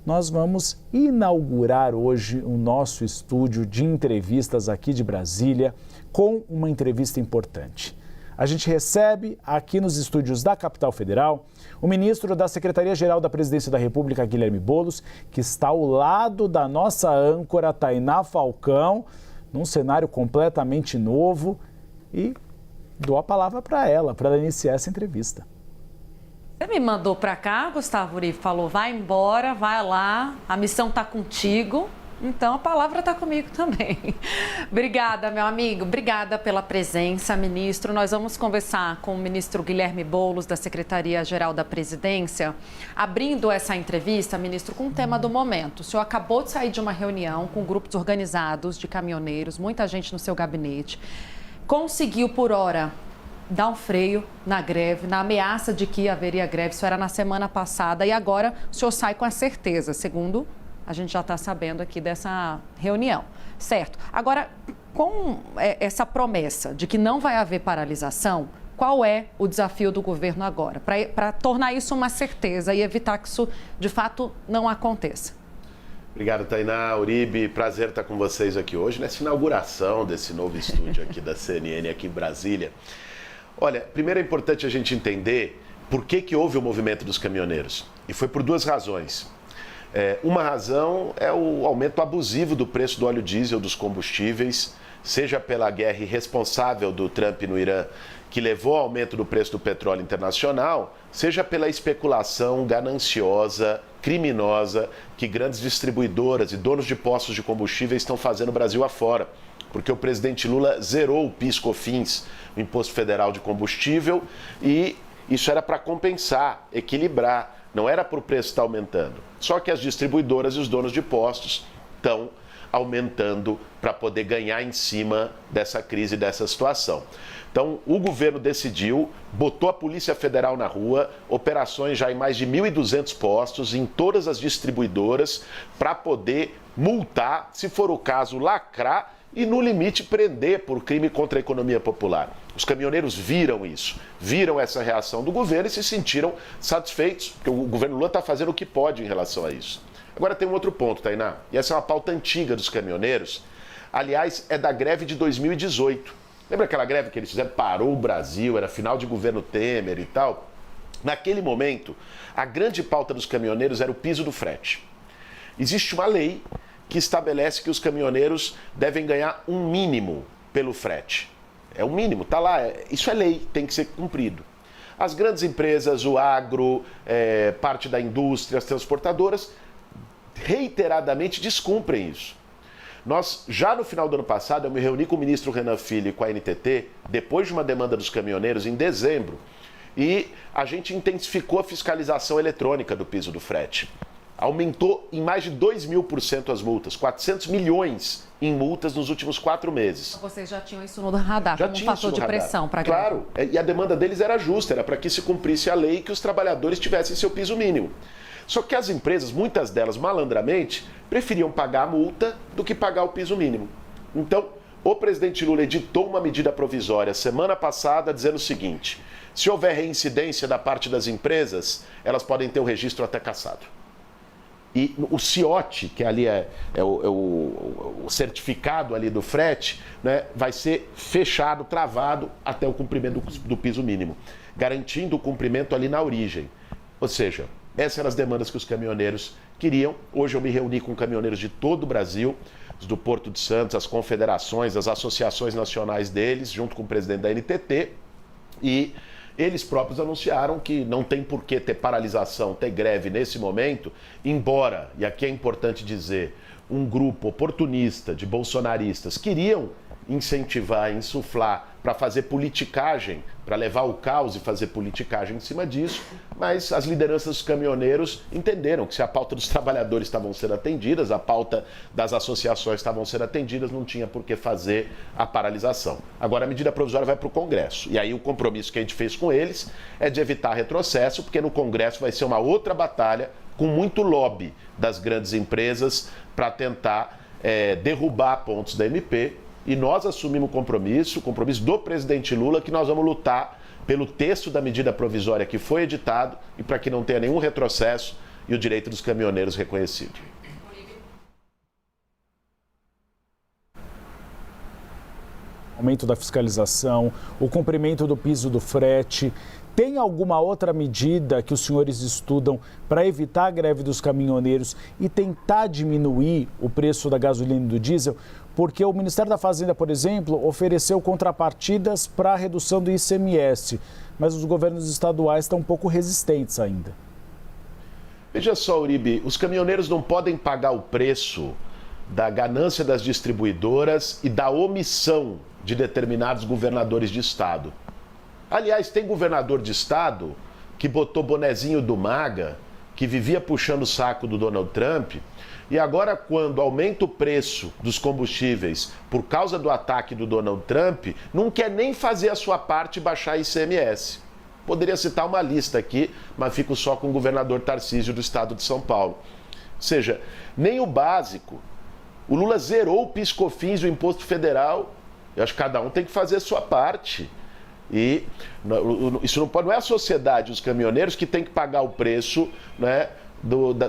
nós vamos inaugurar hoje o nosso estúdio de entrevistas aqui de Brasília com uma entrevista importante. A gente recebe aqui nos estúdios da Capital Federal o ministro da Secretaria-Geral da Presidência da República, Guilherme Boulos, que está ao lado da nossa âncora, Tainá Falcão, num cenário completamente novo, e dou a palavra para ela iniciar essa entrevista. Você me mandou para cá, Gustavo Uribe, falou, vai embora, vai lá, a missão está contigo, então a palavra está comigo também. Obrigada, meu amigo, obrigada pela presença, ministro. Nós vamos conversar com o ministro Guilherme Boulos, da Secretaria-Geral da Presidência, abrindo essa entrevista, ministro, com o tema do momento. O senhor acabou de sair de uma reunião com grupos organizados de caminhoneiros, muita gente no seu gabinete, conseguiu por hora dar um freio na greve, na ameaça de que haveria greve. Isso era na semana passada e agora o senhor sai com a certeza, segundo a gente já está sabendo aqui dessa reunião, certo? Agora, com essa promessa de que não vai haver paralisação, qual é o desafio do governo agora para tornar isso uma certeza e evitar que isso, de fato, não aconteça? Obrigado, Tainá, Uribe. Prazer estar com vocês aqui hoje, nessa inauguração desse novo estúdio aqui da CNN, aqui em Brasília. Olha, primeiro é importante a gente entender por que houve o movimento dos caminhoneiros. E foi por duas razões. Uma razão é o aumento abusivo do preço do óleo diesel, dos combustíveis, seja pela guerra irresponsável do Trump no Irã, que levou ao aumento do preço do petróleo internacional, seja pela especulação gananciosa, criminosa, que grandes distribuidoras e donos de postos de combustíveis estão fazendo no Brasil afora. Porque o presidente Lula zerou o PIS/COFINS, o Imposto Federal de Combustível, e isso era para compensar, equilibrar, não era para o preço estar aumentando. Só que as distribuidoras e os donos de postos estão aumentando para poder ganhar em cima dessa crise, dessa situação. Então, o governo decidiu, botou a Polícia Federal na rua, operações já em mais de 1.200 postos, em todas as distribuidoras, para poder multar, se for o caso, lacrar e, no limite, prender por crime contra a economia popular. Os caminhoneiros viram isso, viram essa reação do governo e se sentiram satisfeitos, porque o governo Lula está fazendo o que pode em relação a isso. Agora tem um outro ponto, Tainá, e essa é uma pauta antiga dos caminhoneiros, aliás, é da greve de 2018. Lembra aquela greve que eles fizeram? Parou o Brasil, era final de governo Temer e tal. Naquele momento, a grande pauta dos caminhoneiros era o piso do frete. Existe uma lei que estabelece que os caminhoneiros devem ganhar um mínimo pelo frete. É o mínimo, está lá, isso é lei, tem que ser cumprido. As grandes empresas, o agro, parte da indústria, as transportadoras, reiteradamente descumprem isso. Nós, já no final do ano passado, eu me reuni com o ministro Renan Filho e com a NTT, depois de uma demanda dos caminhoneiros, em dezembro, e a gente intensificou a fiscalização eletrônica do piso do frete. Aumentou em mais de 2.000% as multas, 400 milhões em multas nos últimos 4 meses. Vocês já tinham isso no radar, já como um fator de pressão para a greve? Claro, e a demanda deles era justa, era para que se cumprisse a lei e que os trabalhadores tivessem seu piso mínimo. Só que as empresas, muitas delas malandramente, preferiam pagar a multa do que pagar o piso mínimo. Então, o presidente Lula editou uma medida provisória semana passada dizendo o seguinte: se houver reincidência da parte das empresas, elas podem ter o registro até cassado. E o CIOT, que ali é o certificado ali do frete, né, vai ser fechado, travado até o cumprimento do piso mínimo, garantindo o cumprimento ali na origem. Ou seja, essas eram as demandas que os caminhoneiros queriam. Hoje eu me reuni com caminhoneiros de todo o Brasil, os do Porto de Santos, as confederações, as associações nacionais deles, junto com o presidente da NTT, e eles próprios anunciaram que não tem por que ter paralisação, ter greve nesse momento, embora, e aqui é importante dizer, um grupo oportunista de bolsonaristas queriam incentivar, insuflar, para fazer politicagem, para levar o caos e fazer politicagem em cima disso, mas as lideranças dos caminhoneiros entenderam que se a pauta dos trabalhadores estavam sendo atendidas, a pauta das associações estavam sendo atendidas, não tinha por que fazer a paralisação. Agora a medida provisória vai para o Congresso, e aí o compromisso que a gente fez com eles é de evitar retrocesso, porque no Congresso vai ser uma outra batalha com muito lobby das grandes empresas para tentar derrubar pontos da MP. E nós assumimos o compromisso do presidente Lula, que nós vamos lutar pelo texto da medida provisória que foi editado e para que não tenha nenhum retrocesso e o direito dos caminhoneiros reconhecido. Aumento da fiscalização, o cumprimento do piso do frete. Tem alguma outra medida que os senhores estudam para evitar a greve dos caminhoneiros e tentar diminuir o preço da gasolina e do diesel? Porque o Ministério da Fazenda, por exemplo, ofereceu contrapartidas para a redução do ICMS, mas os governos estaduais estão um pouco resistentes ainda. Veja só, Uribe, os caminhoneiros não podem pagar o preço da ganância das distribuidoras e da omissão de determinados governadores de estado. Aliás, tem governador de estado que botou bonezinho do MAGA, que vivia puxando o saco do Donald Trump, e agora, quando aumenta o preço dos combustíveis por causa do ataque do Donald Trump, não quer nem fazer a sua parte e baixar ICMS. Poderia citar uma lista aqui, mas fico só com o governador Tarcísio do estado de São Paulo. Ou seja, nem o básico. O Lula zerou o PIS/COFINS, o imposto federal. Eu acho que cada um tem que fazer a sua parte. E isso não é a sociedade, os caminhoneiros, que tem que pagar o preço, né,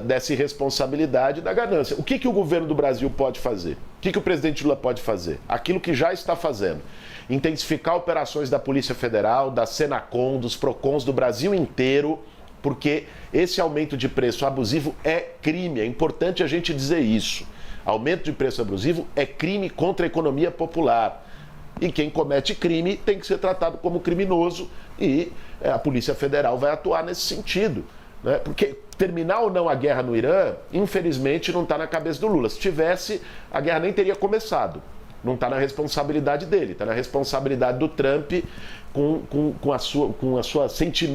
dessa irresponsabilidade e da ganância. O que o governo do Brasil pode fazer? O que o presidente Lula pode fazer? Aquilo que já está fazendo. Intensificar operações da Polícia Federal, da Senacom, dos PROCONs do Brasil inteiro, porque esse aumento de preço abusivo é crime. É importante a gente dizer isso. Aumento de preço abusivo é crime contra a economia popular. E quem comete crime tem que ser tratado como criminoso e a Polícia Federal vai atuar nesse sentido, né? Porque terminar ou não a guerra no Irã, infelizmente, não está na cabeça do Lula. Se tivesse, a guerra nem teria começado. Não está na responsabilidade dele, está na responsabilidade do Trump com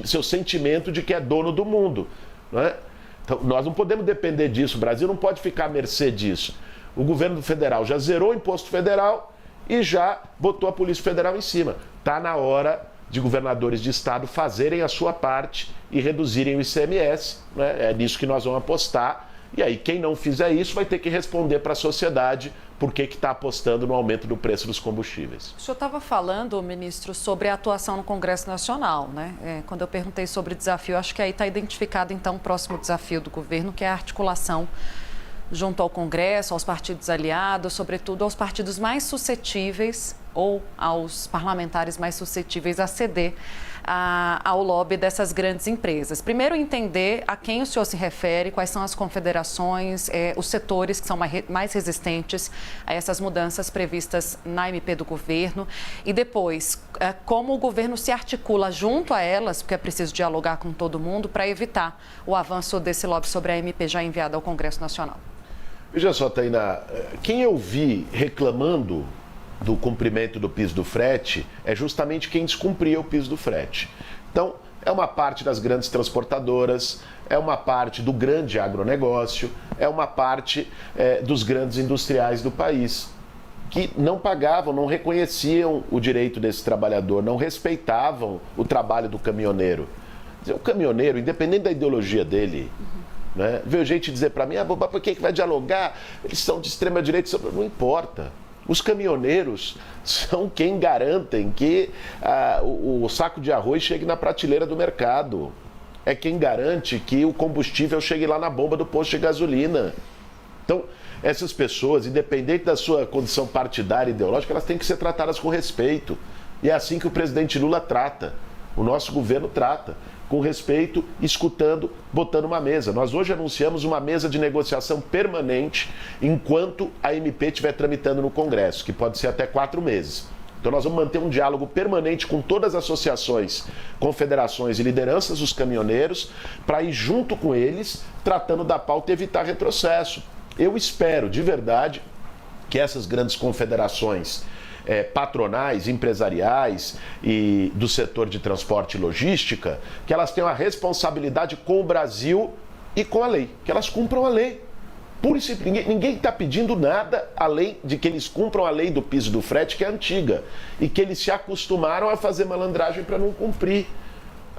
seu sentimento de que é dono do mundo, né? Então, nós não podemos depender disso, o Brasil não pode ficar à mercê disso. O governo federal já zerou o imposto federal e já botou a Polícia Federal em cima. Está na hora de governadores de estado fazerem a sua parte e reduzirem o ICMS, né? É nisso que nós vamos apostar. E aí, quem não fizer isso vai ter que responder para a sociedade por que está apostando no aumento do preço dos combustíveis. O senhor estava falando, ministro, sobre a atuação no Congresso Nacional, né? Quando eu perguntei sobre desafio, acho que aí está identificado, então, o próximo desafio do governo, que é a articulação junto ao Congresso, aos partidos aliados, sobretudo aos partidos mais suscetíveis ou aos parlamentares mais suscetíveis a ceder ao lobby dessas grandes empresas. Primeiro, entender a quem o senhor se refere, quais são as confederações, os setores que são mais resistentes a essas mudanças previstas na MP do governo e depois, como o governo se articula junto a elas, porque é preciso dialogar com todo mundo para evitar o avanço desse lobby sobre a MP já enviada ao Congresso Nacional. Veja só, Tainá, quem eu vi reclamando do cumprimento do piso do frete é justamente quem descumpria o piso do frete. Então, é uma parte das grandes transportadoras, é uma parte do grande agronegócio, é uma parte dos grandes industriais do país, que não pagavam, não reconheciam o direito desse trabalhador, não respeitavam o trabalho do caminhoneiro. O caminhoneiro, independente da ideologia dele, né? Veio gente dizer para mim, por que vai dialogar? Eles são de extrema-direita, não importa. Os caminhoneiros são quem garantem que o saco de arroz chegue na prateleira do mercado. É quem garante que o combustível chegue lá na bomba do posto de gasolina. Então, essas pessoas, independente da sua condição partidária e ideológica, elas têm que ser tratadas com respeito. E é assim que o presidente Lula trata, o nosso governo trata. Com respeito, escutando, botando uma mesa. Nós hoje anunciamos uma mesa de negociação permanente enquanto a MP estiver tramitando no Congresso, que pode ser até 4 meses. Então nós vamos manter um diálogo permanente com todas as associações, confederações e lideranças dos caminhoneiros, para ir junto com eles, tratando da pauta e evitar retrocesso. Eu espero, de verdade, que essas grandes confederações patronais, empresariais e do setor de transporte e logística, que elas tenham a responsabilidade com o Brasil e com a lei, que elas cumpram a lei. Pura e simples, ninguém está pedindo nada além de que eles cumpram a lei do piso do frete, que é antiga, e que eles se acostumaram a fazer malandragem para não cumprir.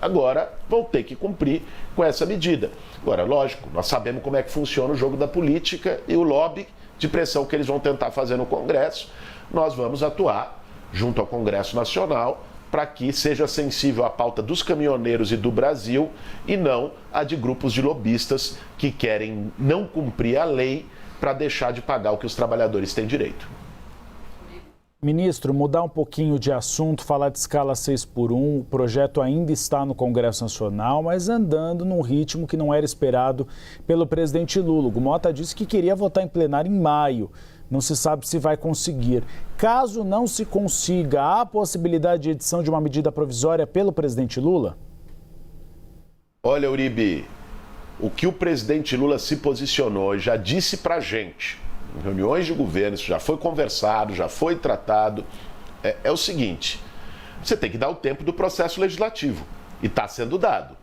Agora vão ter que cumprir com essa medida. Agora, lógico, nós sabemos como é que funciona o jogo da política e o lobby de pressão que eles vão tentar fazer no Congresso. Nós vamos atuar junto ao Congresso Nacional para que seja sensível à pauta dos caminhoneiros e do Brasil e não a de grupos de lobistas que querem não cumprir a lei para deixar de pagar o que os trabalhadores têm direito. Ministro, mudar um pouquinho de assunto, falar de escala 6x1, o projeto ainda está no Congresso Nacional, mas andando num ritmo que não era esperado pelo presidente Lula. O Mota disse que queria votar em plenário em maio. Não se sabe se vai conseguir. Caso não se consiga, há a possibilidade de edição de uma medida provisória pelo presidente Lula? Olha, Uribe, o que o presidente Lula se posicionou, já disse pra gente, em reuniões de governo, isso já foi conversado, já foi tratado, é o seguinte: você tem que dar o tempo do processo legislativo, e está sendo dado.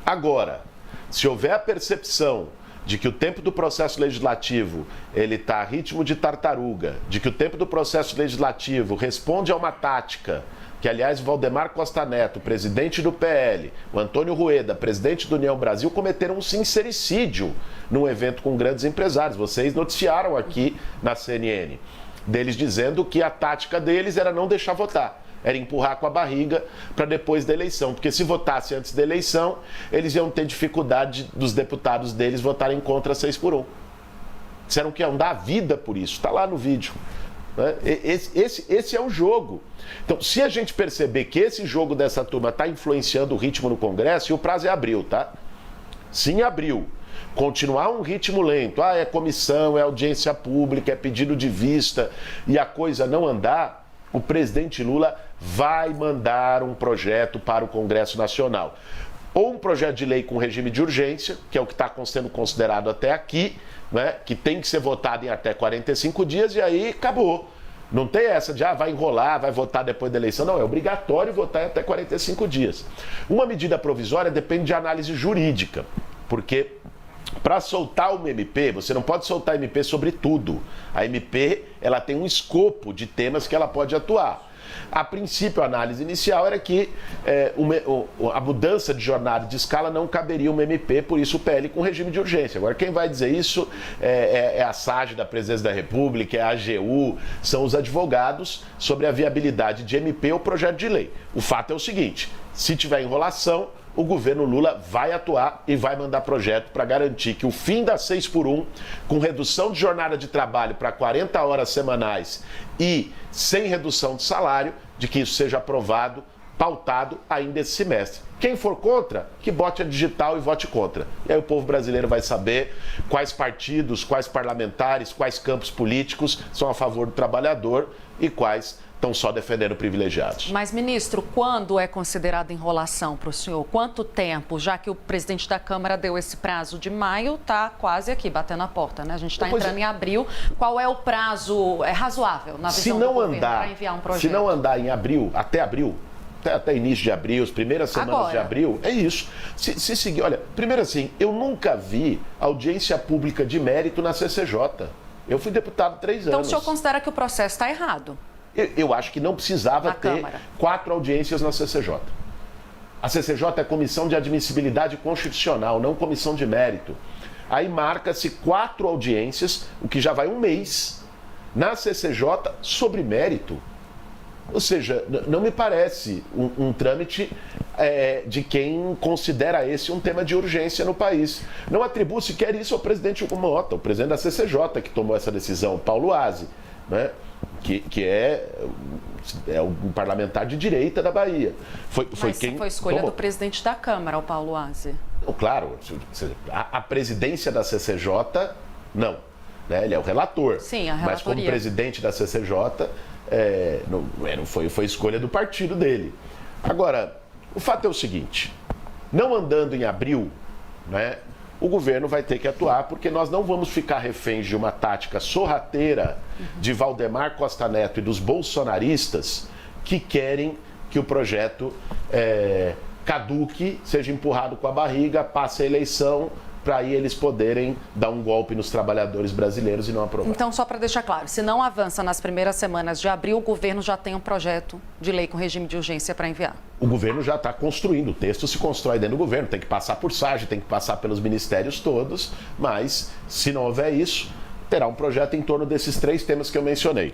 Agora, se houver a percepção de que o tempo do processo legislativo ele está a ritmo de tartaruga, de que o tempo do processo legislativo responde a uma tática que, aliás, Valdemar Costa Neto, presidente do PL, o Antônio Rueda, presidente do União Brasil, cometeram um sincericídio num evento com grandes empresários. Vocês noticiaram aqui na CNN, deles dizendo que a tática deles era não deixar votar, era empurrar com a barriga para depois da eleição, porque se votasse antes da eleição, eles iam ter dificuldade dos deputados deles votarem contra 6x1. Disseram que iam dar a vida por isso, está lá no vídeo. Esse é o jogo. Então, se a gente perceber que esse jogo dessa turma está influenciando o ritmo no Congresso, e o prazo é abril, tá? Se em abril continuar um ritmo lento, é comissão, é audiência pública, é pedido de vista, e a coisa não andar, o presidente Lula vai mandar um projeto para o Congresso Nacional. Ou um projeto de lei com regime de urgência, que é o que está sendo considerado até aqui, né, que tem que ser votado em até 45 dias, e aí acabou. Não tem essa de, vai enrolar, vai votar depois da eleição. Não, é obrigatório votar em até 45 dias. Uma medida provisória depende de análise jurídica, porque para soltar uma MP, você não pode soltar MP sobre tudo. A MP, ela tem um escopo de temas que ela pode atuar. A princípio, a análise inicial era que a mudança de jornada de escala não caberia uma MP, por isso o PL com regime de urgência. Agora, quem vai dizer isso é a SAGE da Presidência da República, é a AGU, são os advogados sobre a viabilidade de MP ou projeto de lei. O fato é o seguinte: se tiver enrolação, o governo Lula vai atuar e vai mandar projeto para garantir que o fim da 6x1, com redução de jornada de trabalho para 40 horas semanais e sem redução de salário, de que isso seja aprovado, pautado ainda esse semestre. Quem for contra, que bote a digital e vote contra. E aí o povo brasileiro vai saber quais partidos, quais parlamentares, quais campos políticos são a favor do trabalhador e quais estão só defendendo privilegiados. Mas, ministro, quando é considerada enrolação para o senhor? Quanto tempo? Já que o presidente da Câmara deu esse prazo de maio, está quase aqui, batendo a porta, né? A gente está entrando em abril. Qual é o prazo razoável na visão do governo para enviar um projeto? Se não andar em abril, até início de abril, as primeiras semanas de abril, é isso. Se seguir, olha, primeiro assim, eu nunca vi audiência pública de mérito na CCJ. Eu fui deputado 3 anos. Então o senhor considera que o processo está errado? Eu acho que não precisava ter 4 audiências na CCJ. A CCJ é Comissão de Admissibilidade Constitucional, não Comissão de Mérito. Aí marca-se 4 audiências, o que já vai um mês, na CCJ sobre mérito. Ou seja, não me parece um trâmite de quem considera esse um tema de urgência no país. Não atribui sequer isso ao presidente Hugo Mota, o presidente da CCJ que tomou essa decisão, Paulo Aze, né? Que é um parlamentar de direita da Bahia. Mas quem foi escolha do presidente da Câmara, o Paulo Aze. Claro, a presidência da CCJ, não. Né? Ele é o relator. Sim, a relatoria. Mas como presidente da CCJ, não foi escolha do partido dele. Agora, o fato é o seguinte: não andando em abril, né, o governo vai ter que atuar, porque nós não vamos ficar reféns de uma tática sorrateira de Valdemar Costa Neto e dos bolsonaristas que querem que o projeto caduque, seja empurrado com a barriga, passe a eleição, para aí eles poderem dar um golpe nos trabalhadores brasileiros e não aprovar. Então, só para deixar claro, se não avança nas primeiras semanas de abril, o governo já tem um projeto de lei com regime de urgência para enviar? O governo já está construindo, o texto se constrói dentro do governo, tem que passar por SAGE, tem que passar pelos ministérios todos, mas se não houver isso, terá um projeto em torno desses 3 temas que eu mencionei.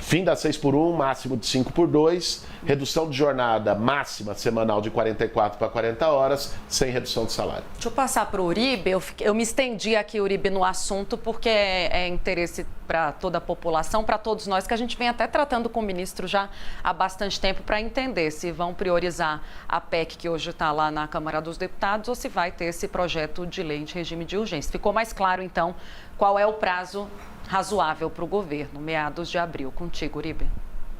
Fim da 6x1, máximo de 5x2, redução de jornada máxima semanal de 44 para 40 horas, sem redução de salário. Deixa eu passar para o Uribe. Eu me estendi aqui, Uribe, no assunto, porque é interesse para toda a população, para todos nós, que a gente vem até tratando com o ministro já há bastante tempo para entender se vão priorizar a PEC que hoje está lá na Câmara dos Deputados ou se vai ter esse projeto de lei de regime de urgência. Ficou mais claro, então, qual é o prazo razoável para o governo, meados de abril. Contigo, Uribe.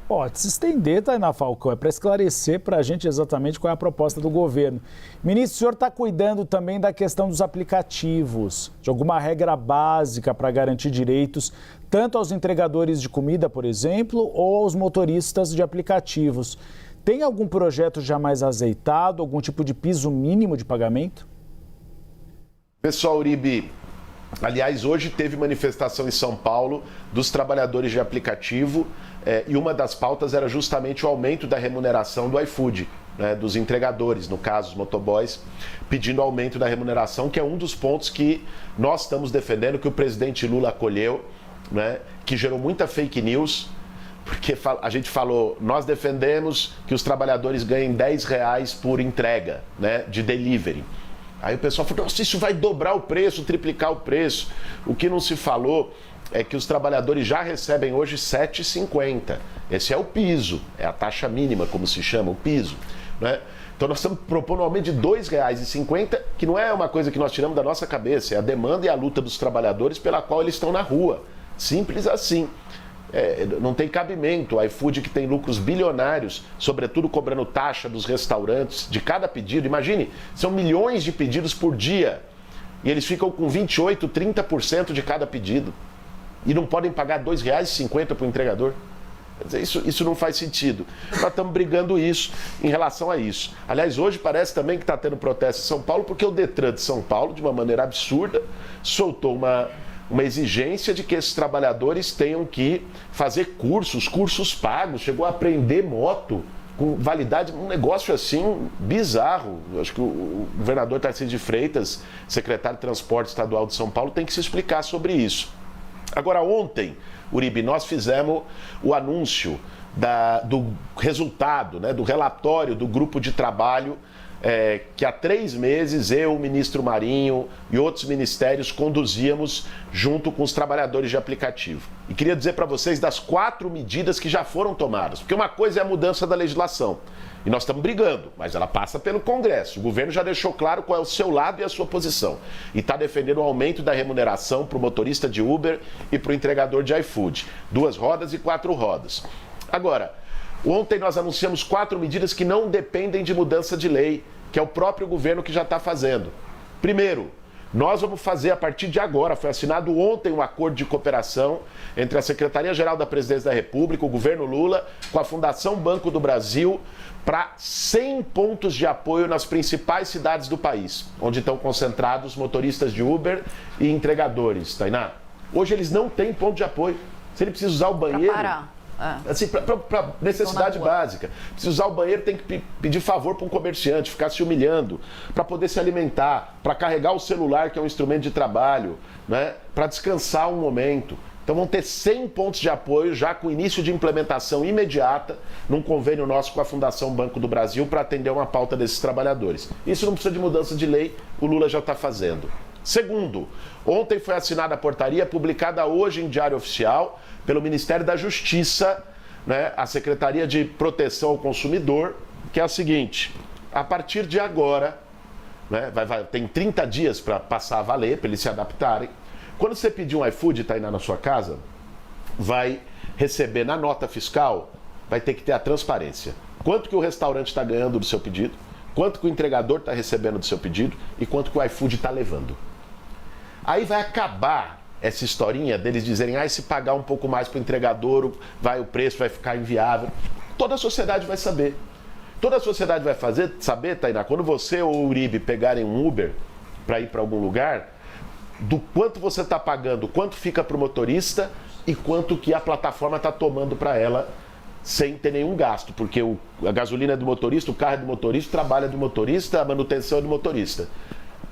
Pode se estender, Tainá Falcão, é para esclarecer para a gente exatamente qual é a proposta do governo. Ministro, o senhor está cuidando também da questão dos aplicativos, de alguma regra básica para garantir direitos, tanto aos entregadores de comida, por exemplo, ou aos motoristas de aplicativos. Tem algum projeto já mais azeitado, algum tipo de piso mínimo de pagamento? Pessoal, Uribe, aliás, hoje teve manifestação em São Paulo dos trabalhadores de aplicativo e uma das pautas era justamente o aumento da remuneração do iFood, né, dos entregadores, no caso os motoboys, pedindo aumento da remuneração, que é um dos pontos que nós estamos defendendo, que o presidente Lula acolheu, né, que gerou muita fake news, porque a gente falou, nós defendemos que os trabalhadores ganhem R$10 por entrega, né, de delivery. Aí o pessoal falou, nossa, isso vai dobrar o preço, triplicar o preço. O que não se falou é que os trabalhadores já recebem hoje R$ 7,50. Esse é o piso, é a taxa mínima, como se chama, o piso, né? Então nós estamos propondo um aumento de R$ 2,50, que não é uma coisa que nós tiramos da nossa cabeça, é a demanda e a luta dos trabalhadores pela qual eles estão na rua. Simples assim. Não tem cabimento. O iFood, que tem lucros bilionários, sobretudo cobrando taxa dos restaurantes de cada pedido. Imagine, são milhões de pedidos por dia e eles ficam com 28%, 30% de cada pedido e não podem pagar R$ 2,50 para o entregador. Quer dizer, isso não faz sentido. Nós estamos brigando isso em relação a isso. Aliás, hoje parece também que está tendo protesto em São Paulo porque o Detran de São Paulo, de uma maneira absurda, soltou uma exigência de que esses trabalhadores tenham que fazer cursos pagos, chegou a aprender moto com validade, um negócio assim bizarro. Eu acho que o governador Tarcísio de Freitas, secretário de Transporte Estadual de São Paulo, tem que se explicar sobre isso. Agora, ontem, Uribe, nós fizemos o anúncio do resultado, né, do relatório do grupo de trabalho que há 3 meses eu, o ministro Marinho e outros ministérios conduzíamos junto com os trabalhadores de aplicativo. E queria dizer para vocês das 4 medidas que já foram tomadas, porque uma coisa é a mudança da legislação, e nós estamos brigando, mas ela passa pelo Congresso. O governo já deixou claro qual é o seu lado e a sua posição, e está defendendo o aumento da remuneração para o motorista de Uber e para o entregador de iFood, 2 rodas e 4 rodas. Agora, ontem nós anunciamos 4 medidas que não dependem de mudança de lei, que é o próprio governo que já está fazendo. Primeiro, nós vamos fazer a partir de agora, foi assinado ontem um acordo de cooperação entre a Secretaria-Geral da Presidência da República, o governo Lula, com a Fundação Banco do Brasil, para 100 pontos de apoio nas principais cidades do país, onde estão concentrados motoristas de Uber e entregadores. Tainá, hoje eles não têm ponto de apoio. Se ele precisa usar o banheiro... Assim, para necessidade básica. Precisa usar o banheiro, tem que pedir favor para um comerciante, ficar se humilhando, para poder se alimentar, para carregar o celular, que é um instrumento de trabalho, né? Para descansar um momento. Então vão ter 100 pontos de apoio, já com início de implementação imediata, num convênio nosso com a Fundação Banco do Brasil, para atender uma pauta desses trabalhadores. Isso não precisa de mudança de lei, o Lula já está fazendo. Segundo, ontem foi assinada a portaria, publicada hoje em Diário Oficial, pelo Ministério da Justiça, né, a Secretaria de Proteção ao Consumidor, que é o seguinte: a partir de agora, né, tem 30 dias para passar a valer, para eles se adaptarem. Quando você pedir um iFood, Tainá, na sua casa, vai receber na nota fiscal, vai ter que ter a transparência. Quanto que o restaurante está ganhando do seu pedido, quanto que o entregador está recebendo do seu pedido e quanto que o iFood está levando. Aí vai acabar essa historinha deles dizerem, se pagar um pouco mais para o entregador, o preço vai ficar inviável. Toda a sociedade vai saber. Toda a sociedade vai saber, Tainá, quando você ou o Uribe pegarem um Uber para ir para algum lugar, do quanto você está pagando, quanto fica para o motorista e quanto que a plataforma está tomando para ela sem ter nenhum gasto, porque a gasolina é do motorista, o carro é do motorista, o trabalho é do motorista, a manutenção é do motorista.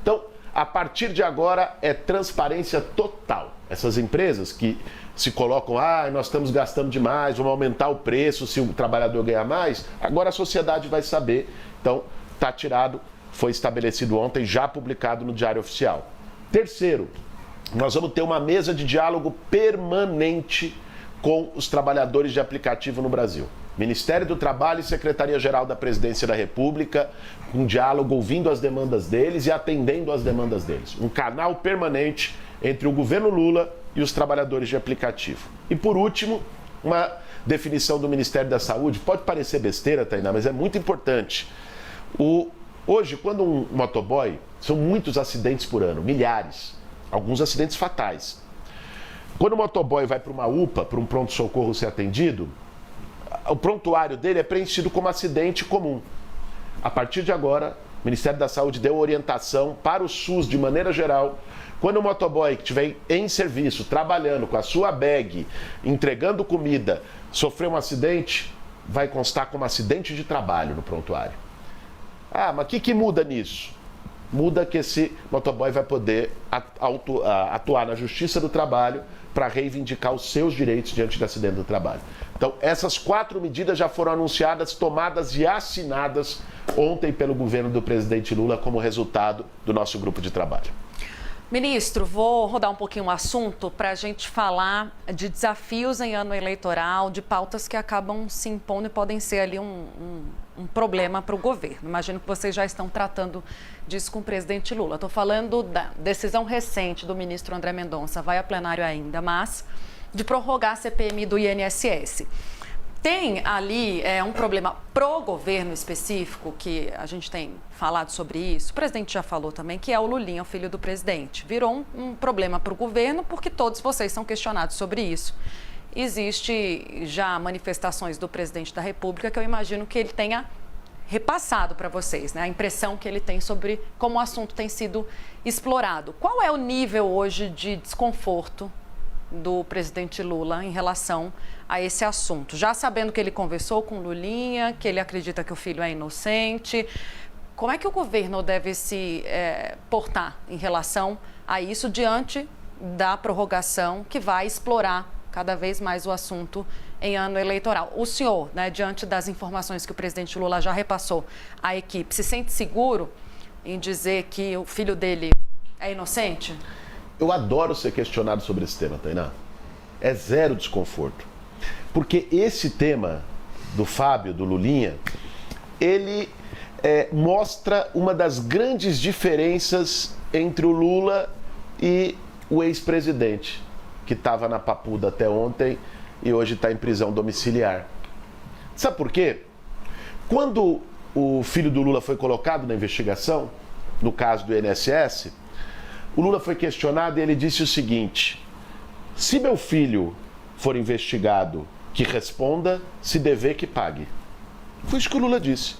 Então, a partir de agora é transparência total. Essas empresas que se colocam, nós estamos gastando demais, vamos aumentar o preço se o trabalhador ganhar mais, agora a sociedade vai saber. Então, está tirado, foi estabelecido ontem, já publicado no Diário Oficial. Terceiro, nós vamos ter uma mesa de diálogo permanente com os trabalhadores de aplicativo no Brasil. Ministério do Trabalho e Secretaria-Geral da Presidência da República, um diálogo ouvindo as demandas deles e atendendo às demandas deles. Um canal permanente entre o governo Lula e os trabalhadores de aplicativo. E por último, uma definição do Ministério da Saúde. Pode parecer besteira, Tainá, mas é muito importante. Hoje, quando um motoboy, são muitos acidentes por ano, milhares, alguns acidentes fatais. Quando o motoboy vai para uma UPA, para um pronto-socorro ser atendido, o prontuário dele é preenchido como acidente comum. A partir de agora, o Ministério da Saúde deu orientação para o SUS de maneira geral. Quando o motoboy que estiver em serviço, trabalhando com a sua bag, entregando comida, sofrer um acidente, vai constar como acidente de trabalho no prontuário. Mas o que muda nisso? Muda que esse motoboy vai poder atuar na Justiça do Trabalho para reivindicar os seus direitos diante do acidente do trabalho. Então, essas 4 medidas já foram anunciadas, tomadas e assinadas ontem pelo governo do presidente Lula como resultado do nosso grupo de trabalho. Ministro, vou rodar um pouquinho o assunto para a gente falar de desafios em ano eleitoral, de pautas que acabam se impondo e podem ser ali um problema para o governo. Imagino que vocês já estão tratando disso com o presidente Lula. Estou falando da decisão recente do ministro André Mendonça, vai a plenário ainda, mas de prorrogar a CPMI do INSS. Tem ali um problema pro governo específico, que a gente tem falado sobre isso, o presidente já falou também, que é o Lulinha, o filho do presidente. Virou um problema para o governo porque todos vocês são questionados sobre isso. Existe já manifestações do presidente da República que eu imagino que ele tenha repassado para vocês, né? A impressão que ele tem sobre como o assunto tem sido explorado. Qual é o nível hoje de desconforto do presidente Lula em relação a esse assunto? Já sabendo que ele conversou com Lulinha, que ele acredita que o filho é inocente, como é que o governo deve se portar em relação a isso diante da prorrogação que vai explorar cada vez mais o assunto em ano eleitoral? O senhor, né, diante das informações que o presidente Lula já repassou à equipe, se sente seguro em dizer que o filho dele é inocente? Eu adoro ser questionado sobre esse tema, Tainá. É zero desconforto. Porque esse tema do Fábio, do Lulinha, ele mostra uma das grandes diferenças entre o Lula e o ex-presidente, que estava na papuda até ontem e hoje está em prisão domiciliar. Sabe por quê? Quando o filho do Lula foi colocado na investigação, no caso do INSS, o Lula foi questionado e ele disse o seguinte: se meu filho for investigado, que responda, se dever, que pague. Foi isso que o Lula disse.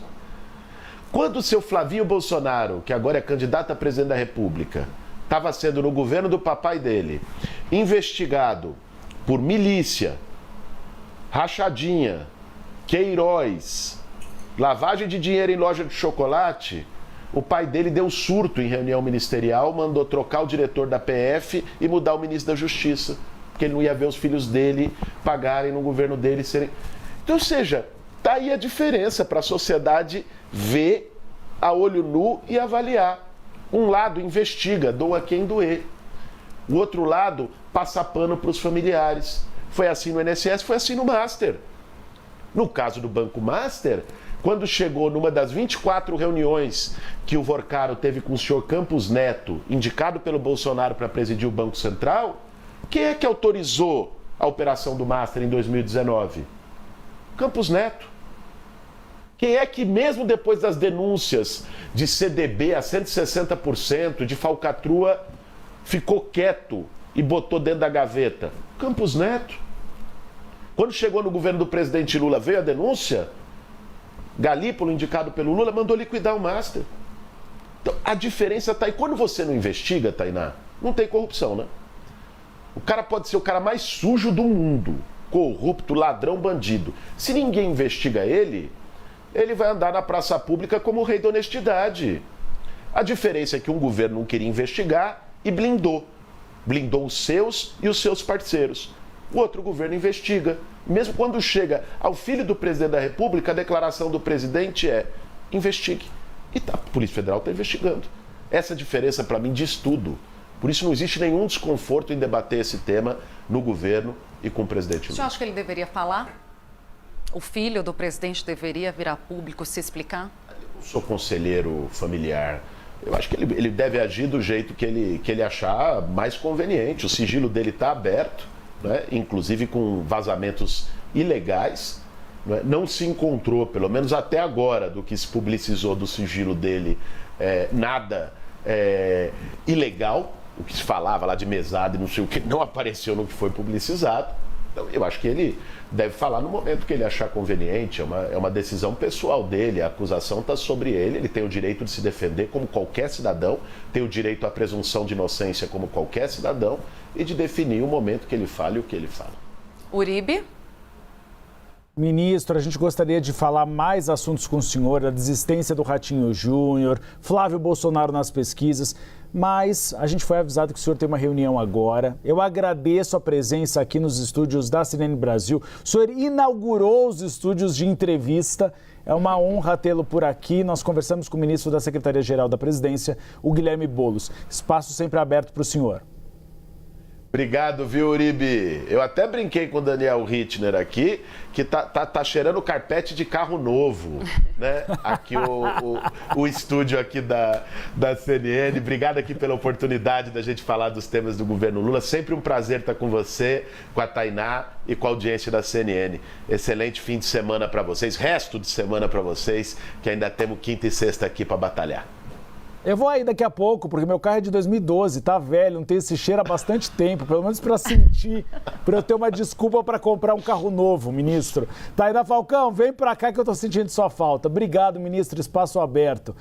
Quando o seu Flavinho Bolsonaro, que agora é candidato a presidente da República, estava sendo no governo do papai dele, investigado por milícia, rachadinha, Queiroz, lavagem de dinheiro em loja de chocolate, o pai dele deu surto em reunião ministerial, mandou trocar o diretor da PF e mudar o ministro da Justiça, porque ele não ia ver os filhos dele pagarem no governo dele serem... Então, ou seja, tá aí a diferença para a sociedade ver a olho nu e avaliar. Um lado investiga, doa quem doer. O outro lado passa pano para os familiares. Foi assim no INSS, foi assim no Master. No caso do Banco Master, quando chegou numa das 24 reuniões que o Vorcaro teve com o senhor Campos Neto, indicado pelo Bolsonaro para presidir o Banco Central, quem é que autorizou a operação do Master em 2019? Campos Neto. Quem é que, mesmo depois das denúncias de CDB a 160%, de falcatrua, ficou quieto e botou dentro da gaveta? Campos Neto. Quando chegou no governo do presidente Lula, veio a denúncia, Galípolo, indicado pelo Lula, mandou liquidar o Master. Então, a diferença está aí. Quando você não investiga, Tainá, não tem corrupção, né? O cara pode ser o cara mais sujo do mundo, corrupto, ladrão, bandido. Se ninguém investiga ele vai andar na praça pública como o rei da honestidade. A diferença é que um governo não queria investigar e blindou. blindou os seus e os seus parceiros. O outro governo investiga. Mesmo quando chega ao filho do presidente da República, a declaração do presidente é: investigue. E a Polícia Federal está investigando. Essa diferença, para mim, diz tudo. Por isso não existe nenhum desconforto em debater esse tema no governo e com o presidente Lula. O senhor acha que ele deveria falar? O filho do presidente deveria vir a público se explicar? Eu não sou conselheiro familiar. Eu acho que ele deve agir do jeito que ele achar mais conveniente. O sigilo dele está aberto, né? Inclusive com vazamentos ilegais. Não se encontrou, pelo menos até agora, do que se publicizou do sigilo dele, nada ilegal. O que se falava lá de mesada e não sei o que, não apareceu no que foi publicizado. Então, eu acho que ele deve falar no momento que ele achar conveniente. É uma decisão pessoal dele, a acusação está sobre ele, ele tem o direito de se defender como qualquer cidadão, tem o direito à presunção de inocência como qualquer cidadão e de definir o momento que ele fala e o que ele fala. Uribe? Ministro, a gente gostaria de falar mais assuntos com o senhor, a desistência do Ratinho Júnior, Flávio Bolsonaro nas pesquisas, mas a gente foi avisado que o senhor tem uma reunião agora. Eu agradeço a presença aqui nos estúdios da CNN Brasil. O senhor inaugurou os estúdios de entrevista. É uma honra tê-lo por aqui. Nós conversamos com o ministro da Secretaria-Geral da Presidência, o Guilherme Boulos. Espaço sempre aberto para o senhor. Obrigado, viu, Uribe? Eu até brinquei com o Daniel Rittner aqui, que tá cheirando carpete de carro novo, né? Aqui o estúdio aqui da CNN. Obrigado aqui pela oportunidade da gente falar dos temas do governo Lula. Sempre um prazer estar com você, com a Tainá e com a audiência da CNN. Excelente fim de semana para vocês, resto de semana para vocês, que ainda temos quinta e sexta aqui para batalhar. Eu vou aí daqui a pouco, porque meu carro é de 2012, tá velho, não tem esse cheiro há bastante tempo, pelo menos para sentir, para eu ter uma desculpa para comprar um carro novo, ministro. Tainá Falcão, vem para cá que eu tô sentindo sua falta. Obrigado, ministro, espaço aberto.